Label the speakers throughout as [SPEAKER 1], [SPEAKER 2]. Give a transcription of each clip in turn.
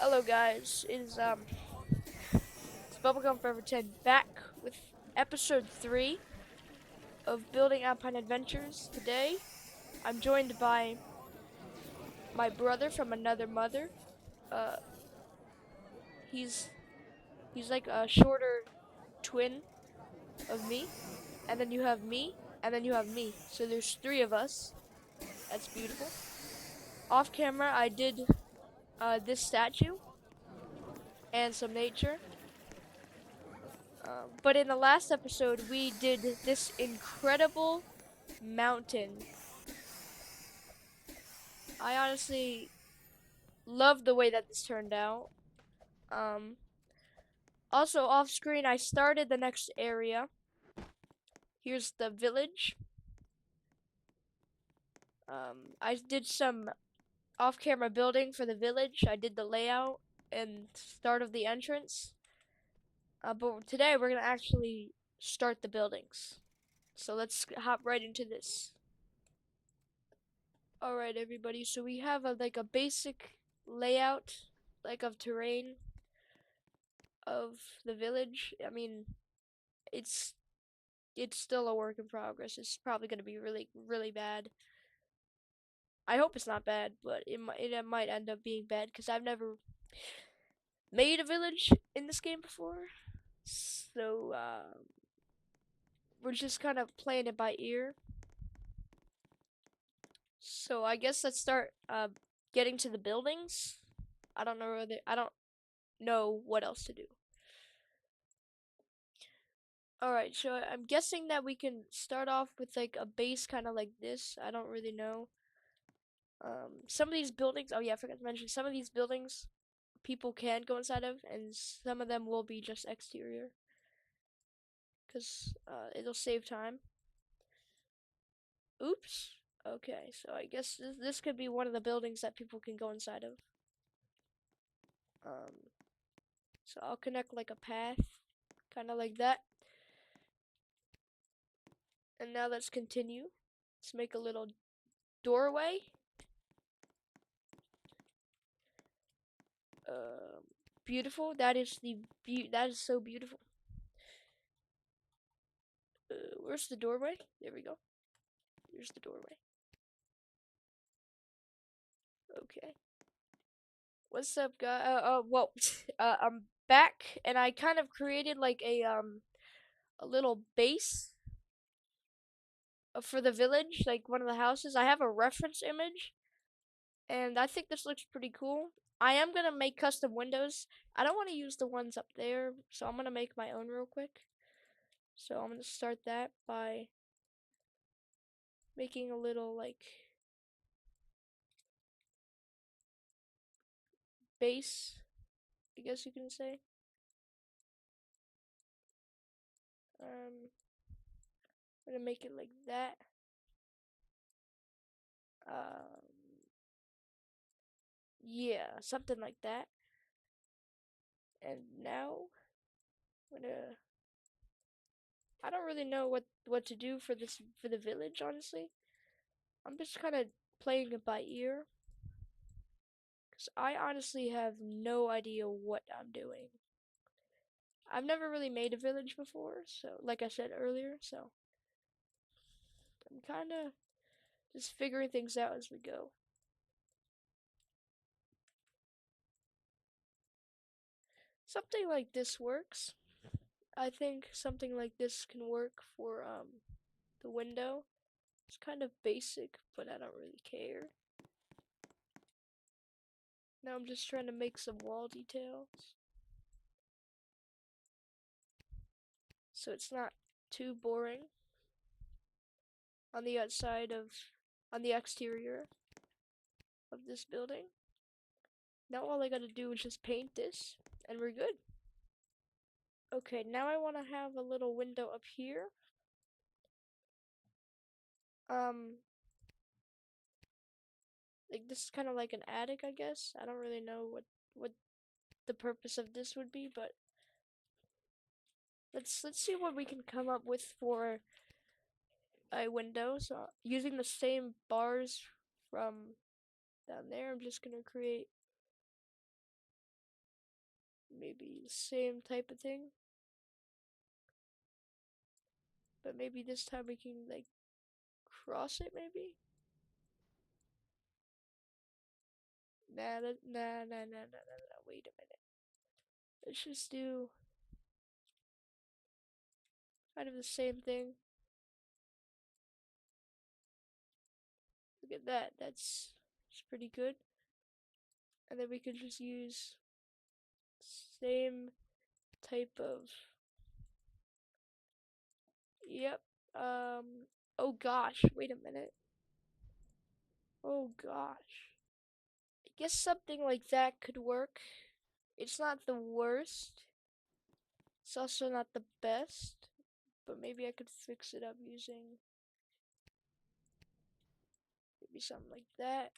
[SPEAKER 1] Hello guys, it's Bubblegum Forever 10 back with episode 3 of Building Alpine Adventures. Today, I'm joined by my brother from another mother. Uh, he's he's like a shorter twin of me, and then you have me, and then you have me. So there's three of us. That's beautiful. Off camera, I did this statue and some nature. But in the last episode, we did this incredible mountain. I honestly love the way that this turned out. Um, Also, off screen, I started the next area. Here's the village. I did some off camera building for the village. I did the layout and start of the entrance. But today, we're going to actually start the buildings. So let's hop right into this. Alright, everybody. So we have like a basic layout, like of terrain of the village. I mean, it's it's still a work in progress. It's probably gonna be really bad. I hope it's not bad, but it might end up being bad because I've never made a village in this game before. So we're just kind of playing it by ear. So I guess let's start getting to the buildings. I don't know what else to do. Alright, so I'm guessing that we can start off with like a base kind of like this. I don't really know. Some of these buildings, oh yeah, I forgot to mention, some of these buildings people can go inside of, and some of them will be just exterior. Because it'll save time. Oops. Okay, so I guess this could be one of the buildings that people can go inside of. Um, so I'll connect like a path, kind of like that. And now let's continue. Let's make a little doorway. Beautiful. That is so beautiful. Where's the doorway? There we go. Here's the doorway. Okay. What's up, guys? Well, I'm back, and I kind of created like a little base for the village, like one of the houses. I have a reference image, and I think this looks pretty cool. I am gonna make custom windows. I don't want to use the ones up there, so I'm gonna make my own real quick. So I'm gonna start that by making a little like base, I guess you can say. I'm gonna make it like that. Um, yeah, something like that. And now I'm gonna. I don't really know what to do for the village, honestly. I'm just kind of playing it by ear, cause I honestly have no idea what I'm doing. I've never really made a village before, so like I said earlier, so I'm kind of just figuring things out as we go. Something like this works. I think something like this can work for the window. It's kind of basic, but I don't really care. Now I'm just trying to make some wall details, so it's not too boring on the outside of, on the exterior of this building. Now all I gotta do is just paint this, and we're good. Okay, now I want to have a little window up here. Um, like this is kind of like an attic, I guess. I don't really know what the purpose of this would be, but let's see what we can come up with for a window. So using the same bars from down there, I'm just gonna create maybe the same type of thing. But maybe this time we can like cross it maybe? Nah, wait a minute. Let's just do kind of the same thing. Look at that, that's pretty good. And then we could just use same type of, yep. Oh gosh, wait a minute. Oh gosh. I guess something like that could work. It's not the worst. It's also not the best. But maybe I could fix it up using maybe something like that.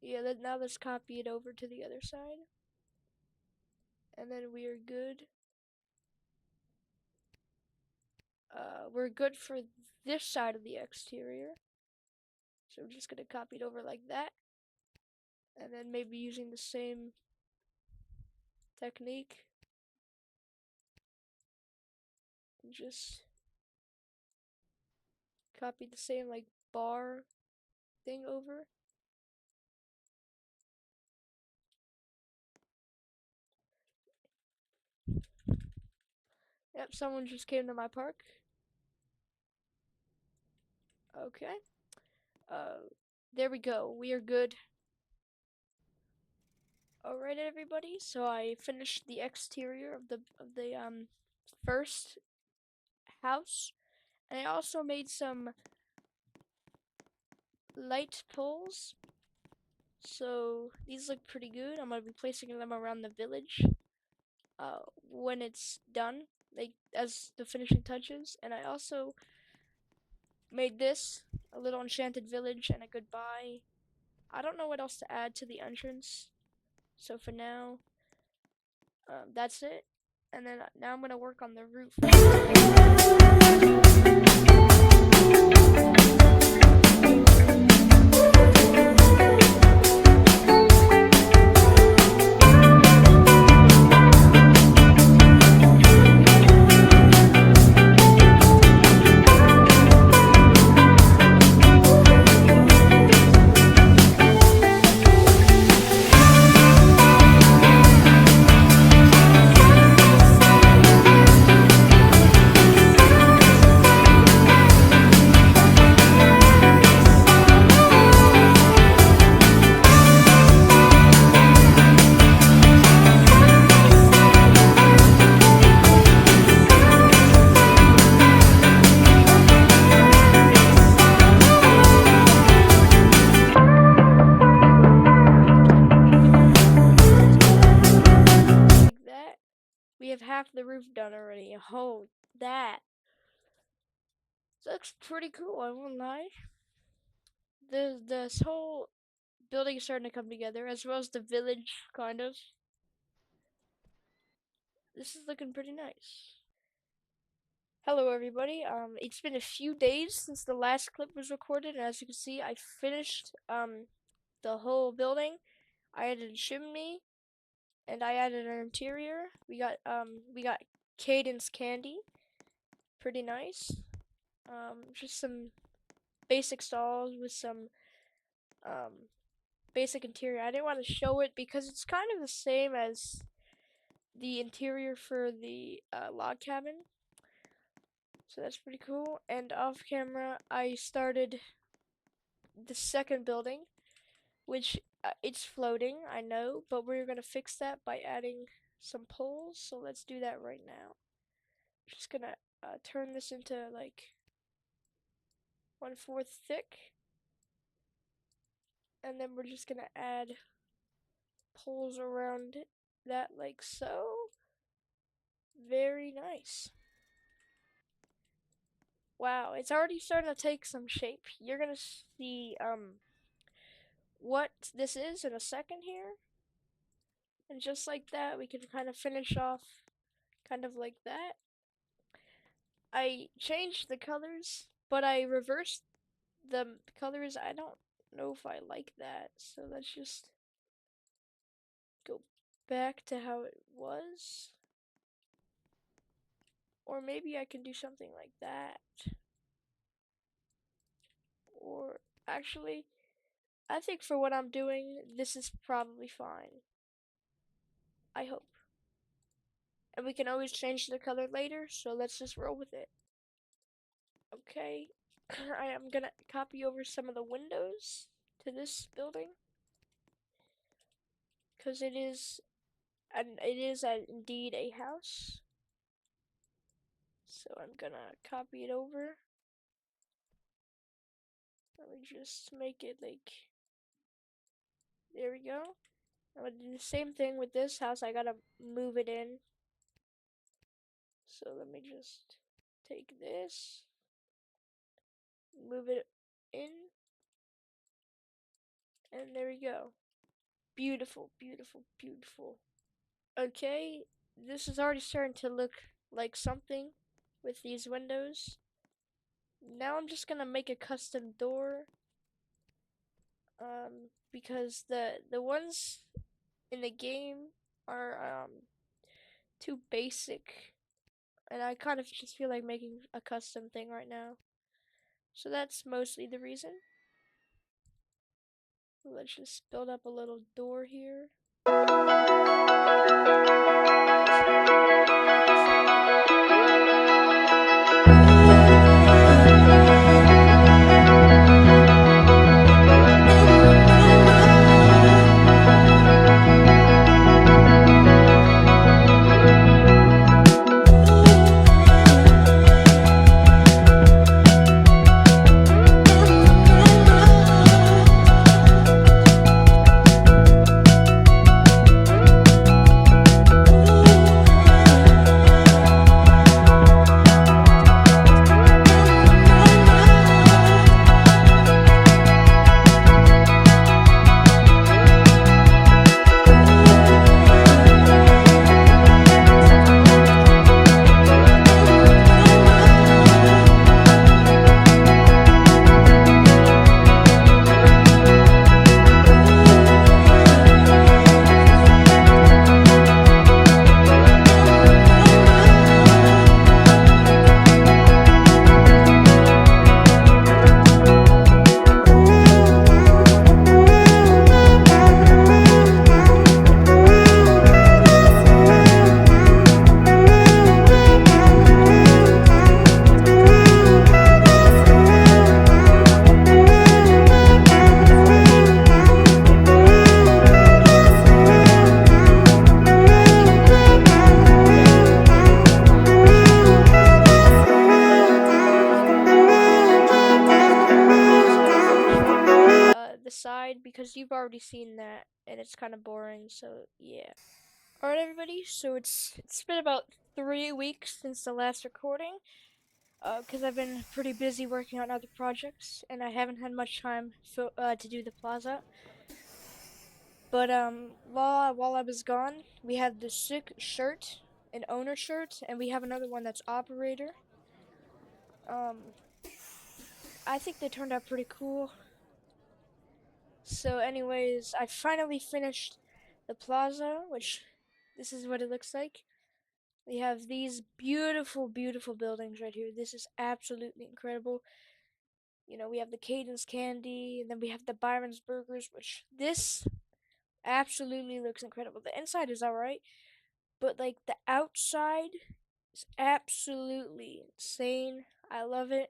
[SPEAKER 1] Yeah, now let's copy it over to the other side. And then we are good. We're good for this side of the exterior. So we're just gonna copy it over like that. And then maybe using the same technique. And just copy the same like bar thing over. Yep, someone just came to my park. Okay. There we go. We are good. Alright, everybody. So I finished the exterior of the first house, and I also made some light poles. So these look pretty good. I'm gonna be placing them around the village when it's done, like as the finishing touches. And I also made this a little enchanted village and a goodbye. I don't know what else to add to the entrance. So for now, that's it. And then now I'm gonna work on the roof. We have half the roof done already. Oh, that looks pretty cool, I won't lie. This whole building is starting to come together, as well as the village, kind of. This is looking pretty nice. Hello, everybody. It's been a few days since the last clip was recorded, and as you can see, I finished the whole building. I added a chimney, and I added an interior. We got Cadence candy, pretty nice. Just some basic stalls with some basic interior. I didn't want to show it because it's kind of the same as the interior for the log cabin. So that's pretty cool. And off camera, I started the second building, which it's floating, I know, but we're gonna fix that by adding some poles. So let's do that right now. Just gonna turn this into like 1/4 thick, and then we're just gonna add poles around that like so. Very nice. Wow, it's already starting to take some shape. You're gonna see what this is in a second here. And just like that, we can kind of finish off kind of like that. I changed the colors, but I reversed the colors. I don't know if I like that, so let's just go back to how it was. Or maybe I can do something like that. Or actually, I think for what I'm doing, this is probably fine. I hope. And we can always change the color later, so let's just roll with it. Okay, I am gonna copy over some of the windows to this building because it is indeed a house. So I'm gonna copy it over. Let me just make it like, there we go. I'm gonna do the same thing with this house. I gotta move it in. So let me just take this, move it in, and there we go. Beautiful, beautiful, beautiful. Okay, this is already starting to look like something with these windows. Now I'm just gonna make a custom door. Because the ones in the game are too basic, and I kind of just feel like making a custom thing right now. So that's mostly the reason. Let's just build up a little door here. The side because you've already seen that and it's kind of boring, so yeah. Alright everybody, so it's been about 3 weeks since the last recording, because I've been pretty busy working on other projects and I haven't had much time to do the plaza. But while I was gone, we had the sick shirt, an owner shirt, and we have another one that's operator. um I think they turned out pretty cool. So anyways, I finally finished the plaza, which this is what it looks like. We have these beautiful, beautiful buildings right here. This is absolutely incredible. You know, we have the Cadence Candy, and then we have the Byron's Burgers, which this absolutely looks incredible. The inside is alright, but like the outside is absolutely insane. I love it.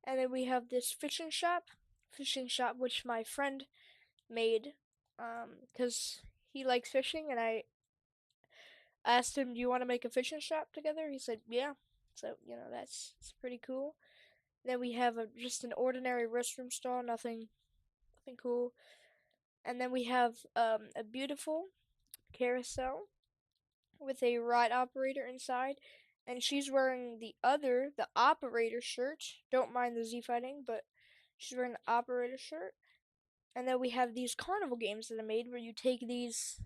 [SPEAKER 1] And then we have this fishing shop which my friend made, because he likes fishing, and I asked him, "Do you want to make a fishing shop together?" He said, "Yeah." So that's pretty cool. Then we have just an ordinary restroom stall, nothing cool. And then we have a beautiful carousel with a ride operator inside, and she's wearing the operator shirt. Don't mind the Z fighting, but she's wearing the operator shirt. And then we have these carnival games that I made where you take these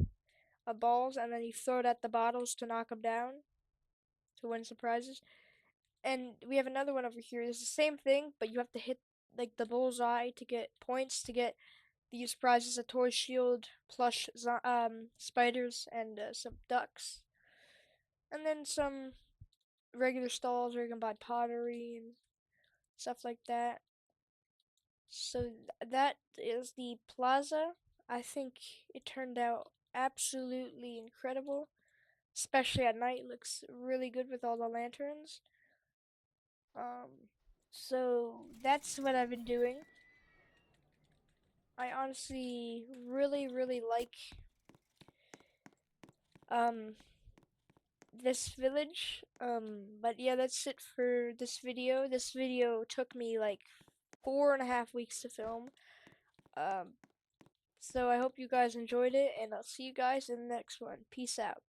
[SPEAKER 1] balls and then you throw it at the bottles to knock them down to win some prizes. And we have another one over here. It's the same thing, but you have to hit like the bullseye to get points to get these prizes: a toy shield, plush spiders, and some ducks, and then some regular stalls where you can buy pottery and stuff like that. So that is the plaza. I think it turned out absolutely incredible, especially at night. It looks really good with all the lanterns. So that's what I've been doing. I honestly really like um this village. But yeah, that's it for this video. This video took me like 4.5 weeks to film. Um, so I hope you guys enjoyed it, and I'll see you guys in the next one. Peace out.